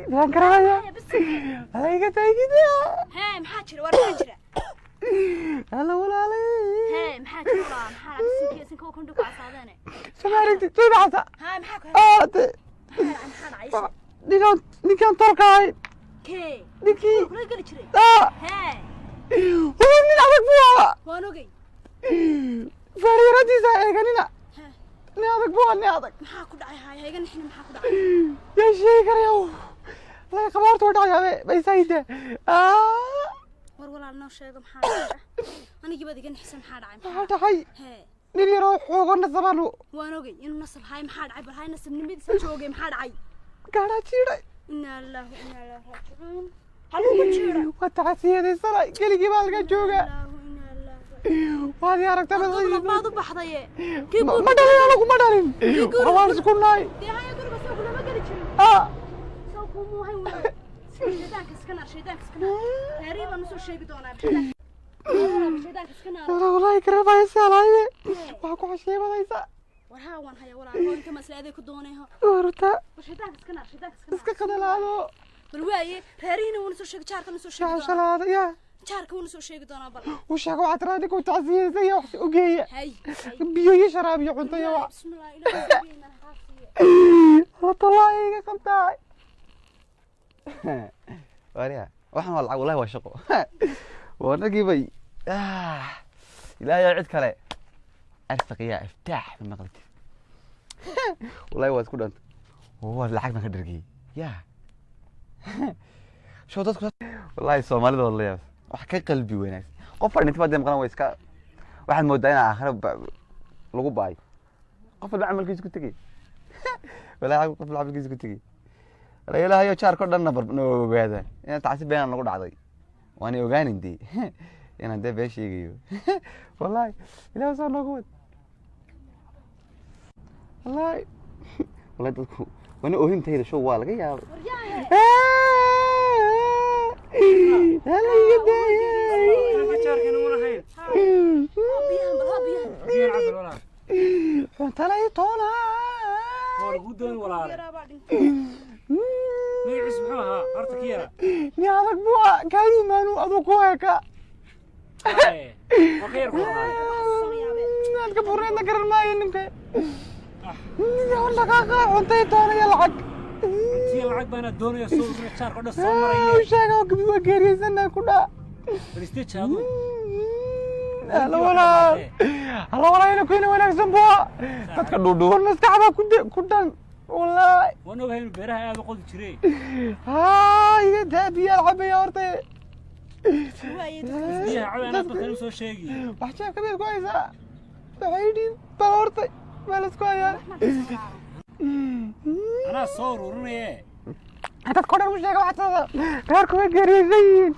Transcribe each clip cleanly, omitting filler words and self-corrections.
يا كرايا هاي كده ها محاجر ورا حاجر هلا ولا علي ها محاجر ورا محل عبسين كيسن كو كندو قاصادانه سمارك تبعث ها محاك محل عايش نكان تركاي كي نكي كل قال جري ها وين نلعبك بوها وانوغي فريرتي سايقنينا نادك بوها نادك maxaa ku dhacay hay haygan xina maxaa ku dhacay يا شيخ يا لا خبرت ودعي بيسايده war walaal noo sheego maxaa dhacay anigi bad igan xisam maxaa dhacay maxaa dhacay hee nin yaro xoogan nasabano waan ogay inuu nasab hay maxaa dhacay bal hay nasabnimadiisa joogay maxaa dhacay gaara jiiray inna lillahi wa inna ilaihi raaji'uun haluu jiiray وتعسيدي سنة كلي بالك جوجا وهذه أركت ما بعض بحضيه ما دارين أنا ما دارين حوارس كناي يا هاي أقول بس أقول ما قدرت سوكو مو هاي ولا شيدان كسكنار شيدان كسكنار تقريبا نص الشيء بدونه شيدان كسكنار والله كرر باي سالاي واكو عشيه بدايسا warha waan haya walaal inta maslaade ku dooneeyo warta shaytaan kaskanaa iska qadalaado bal waaye reeriina uu soo sheegay jaarka soo sheegay shalaada ya jaarka uu soo sheegi doonaa bal uu sheego atraadi ku taasiyay wax u geeya hay biyo iyo sharaab iyo cunto iyo wax bismillah ilaahay ma xaasiye wallahi qabtaay wariya waxaan walaal wallahi waa shaqo ونجي بي لا يعد كله أرفق يا افتح من مقلتي والله يواد كده أنت هو اللي حاجة كدرجي يا شو تذكر والله الصومالي ده والله وحكي قلبي وينك قفل أنت بعدين مقام ويسكا واحد مودين آخر لقوا باي قفل بعمل كيس كنت كي ولا قفل عمل كيس كنت كي لا لا هي شار كده نبر نو بهذا يعني تعسي بينا نقول عادي وأنا يوجعني دي أنا ده بيش يجيو والله لا صار نقود والله والله تذكر وأنا أهم تهيد شو والله يا هلا يدي أنت لا يطولا ما يسمعوها أرتك يا يا ذاك بوا كانوا مانو أذوق هيك وخير والله أنت كبرنا ذكر الماء إنك يا ولا كاكا أنت يطولا يا العق أنت يا العق بنا الدنيا صور من الشارع كنا الصمرة وش هذا وكبوا كريه سنة كنا بريستيتش هذا هلا ولا هنا كنا ولا زنبوا تتكلموا الناس تعبوا كنا والله وانا وهي البارحة هذا قلت شري هاي دابي يلعب يا ورطي يا عمي انا بكلم سو شيقي وحشة كبير كويسة بعيدين بورطي مالس كويس انا صور ورني حتى تكون مش لاقي واحد هذا غيركم الجريزين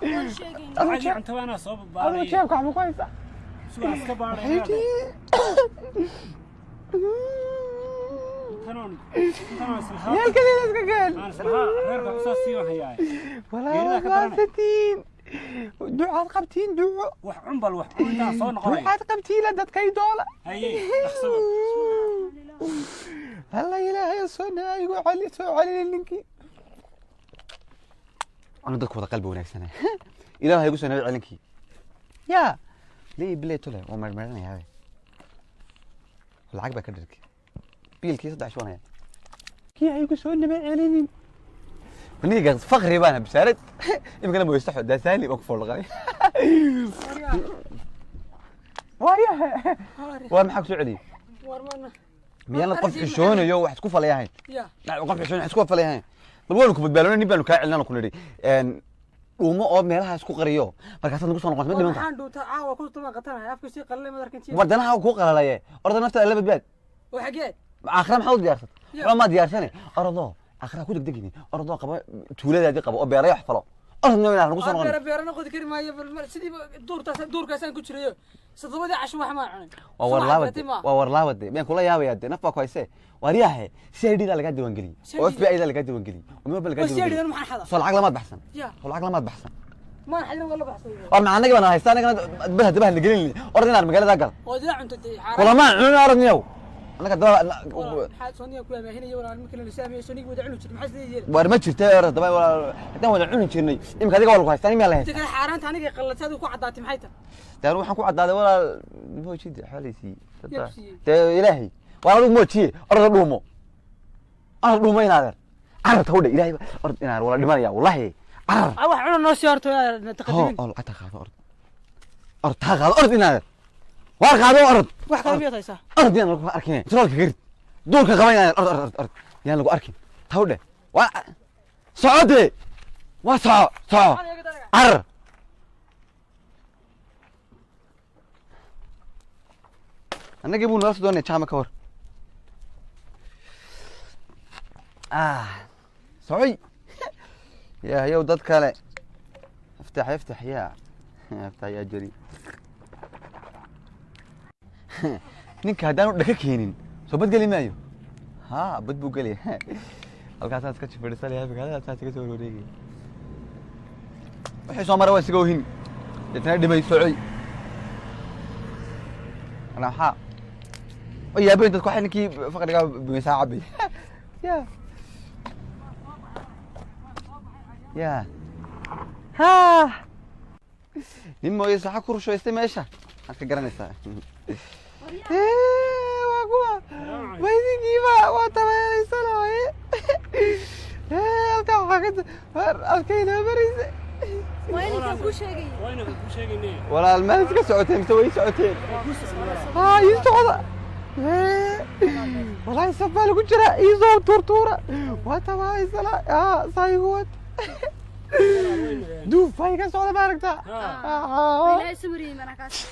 عادي انت وانا صوب باري انا شايفك عم كويسة شو اسكا باري كانون سلها يا كذا قال انا سلها غير قصصي وهي والله فاسدين دعاء قبتين دعاء وح عنبل وح انت صون قري دعاء قبتين لدت كاي دوله هي احسب هلا الهي صنع يقول علي سو علي لينكي انا دك ودا قلبي وناكسنه الهي يقول سنه علينكي يا ليه بليتو له وما مرنا يا العقبه كدرك بيلكي صدع شويه كي هيقول سو انما علينين وني قص فخري بانا بسارد يمكن لما يستحوا ده سالي مكفول غني واريا وار محك سعودي ورمنا ميانا قف حشون يو واحد كوفا ليهين يا لا قف حشون واحد كوفا ليهين بل وين كوفا بالون نبي كا علنا كنا ان وما او ميلها اسكو قريو markaas nagu soo noqon mid dhimanta waxaan dhuuta caawa ku tuma qatana afka si qalay madarkantii wadanaha ku qalalay orda nafta la badbaad waxageed aakhira maxaa u diyaarsat ma diyaarsane ordo aakhira ku degdegini ordo qaba tuuladaadi qaba oo beeray wax falo ordo inaan nagu soo noqon beerana qodi kari maayo bal sidii duurkaasaan ku jirayo sadobadii casho wax ma cunin waa warlaabade been kula yaabayade nafba ku hayse wariyaha CID da laga diiwaan geliyo oo FBI da laga diiwaan geliyo oo meel laga diiwaan geliyo maxaan xada soo lacag lama baxsan ya soo lacag lama baxsan ما حد ولا بحث or ma anaga bana haystaan anaga bah la gelin ordinar magaalada gal oo dina cunto kula ma cunin aragniyow annaga daba maxaa sooniga ku amaahinaya walaal markii la saamiyo sooniga wada cuni jiray maxaa sidii yeelay war ma jirta er daba walaal haddaan wada cuni jirnay imika adiga waa lagu haystaa imiyaa la haystaa dadka xaaraanta aniga qallatadu ku cadaatay maxay tahay daan waxaan ku caddaaday walaal moojid xalaysi dee ilaahay walaal adigu moojiye orda dhuumo ana dhuumo inaadeer carabta hawdha ilaahay ord inaad wala dhimanaya wallahi carar wax cuno noo sii horto taqadimin oo lacagta qaado ord taa qaado ord inaadeer waar qaado ord wax kale miyaad haysaa ord yaan lagu arkin troolka garid duulka qaba inaadeer ord yaan lagu arkin hawdha waa socode waa soco carar annagii buu nala soo doonaya jaama ka war socoy يا هي وداد كله افتح يا افتح يا جري ninka hadaan u dhaka keenin soo bad gali maayo ha bad buu gali halkaas aad ka fadhiisanay habka halkaas aad ka soo wareegay waxay soo maray waa siga oohin dadna dhimay socoy ana ha oo yaabay dadku waxay ninkii faqriga bisaa cabay يا ها نمو يصحى كرشو يستماشى هكا قرنيسا واقوا ويدي كيفا واتما يسلاوي halka waxa ka arkayna bariis وين كو شيغي walaal ma iska socoteen inta way socoteen ha ii socda walaal sabal ku jira ii soo turtura waatama isla saygood دوف هاي كان سؤال باركتا لا سمري مناكاس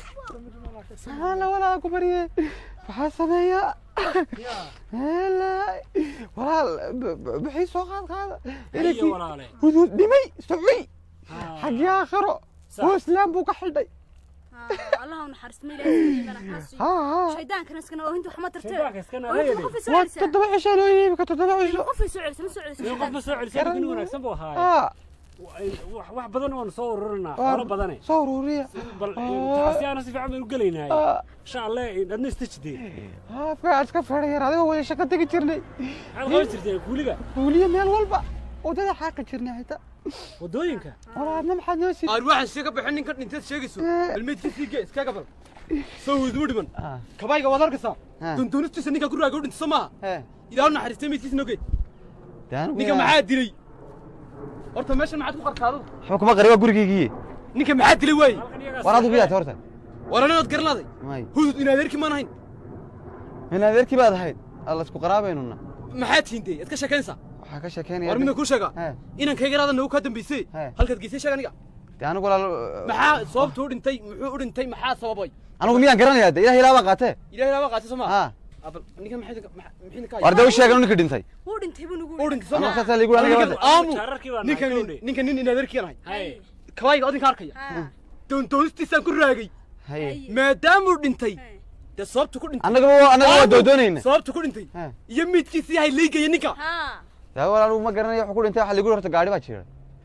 لا ولا كبريه فحسبيا لا ولا بحي سوقات هذا اي ولا ودود دمي سعي حق يا اخره واسلام بو كحلدي الله نحرس مي لا سمري مناكاس شيطان كان اسكنا وانتو حما ترتين تدبع عشان يبك تدبع عشان قف سعر قف سعر سيدنا wanaagsan buu ahaa wax badan oo soo ururnaa wala badan soo ururiya bal taasiyaana si fiican u galeynaa insha Allah dadna istijideen faas ka fadhiyay adiga way shaqo tagi jirnay hal qoys jirtay kuuliga meel walba wadada xaq jirnay xitaa wadooyinka walaadna maxaad noo sii arwax iska bixin ninka dhinteed sheegayso ilmeedkiisii ge iska gabal soo wadu dhiman kabayga wad arkaysa duntunista ninka ku raago dhinto sama ilaa naxariistay meedkiisii noge ninka maxaa dilay horta meeshan maxaad ku qartaado waxba kuma qariba gurigeygii ninka maxaa dilay way war adigu yaad horta waranaad garnaaday hudud in adeerkii ma ahayn in adeerkii baad ahayd alla isku qaraabaynuna maxaad tiintay ad ka sheekeynaysaa waxaa ka sheekeynaya war midna ku sheega inaan kaga raadana uu ka dambeysay halkaad geysay sheeg aniga anigu walaal maxaa sababtu u dhintay muxuu u dhintay maxaa sababay anigu miyaan garanayaa de ilaahay ilaa baa qaatee ilaahay ilaa baa qaatay soo ma ninka maxay war daw sheegan ninka dhintay wuu dhintay buu nugu dhintay soo ma markaas liigu aniga aamu ninka nin in adeerkii ahay kabayga odinka arkaya doontoonistiisaan ku raagay maadaamuu dhintay de sababtu ku dhintay anaga waa doodoonayna sababtu ku dhintay iyo midkiisii hay leegaya ninka yaa walaal ma garanayo wuxuu ku dhintay waxa liigu horta gaari baa jira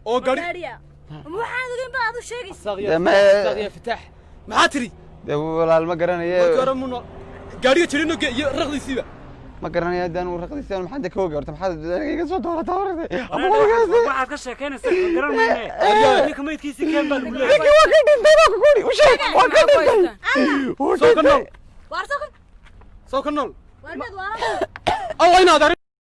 oo gaari waxaad ogeyn baad u sheegaysaa saqiya fitaax maxaa tiri de walaal ma garanayo gaaramuno gaariga jirino iyo raqdiisiiba ma garanayo hadaan uu raqdiisiiba maxaa ka ogaa horta maxaa iga soo doorataa horta waxaad ka sheekeynaysaa garan maayne ninka meydkiisii keen baa lagu leeyahay ninka waa ka dhintay baa ku kori u sheeg waa ka dhintay soo ka nool waar soo ka nool waar mid waa Allah inaad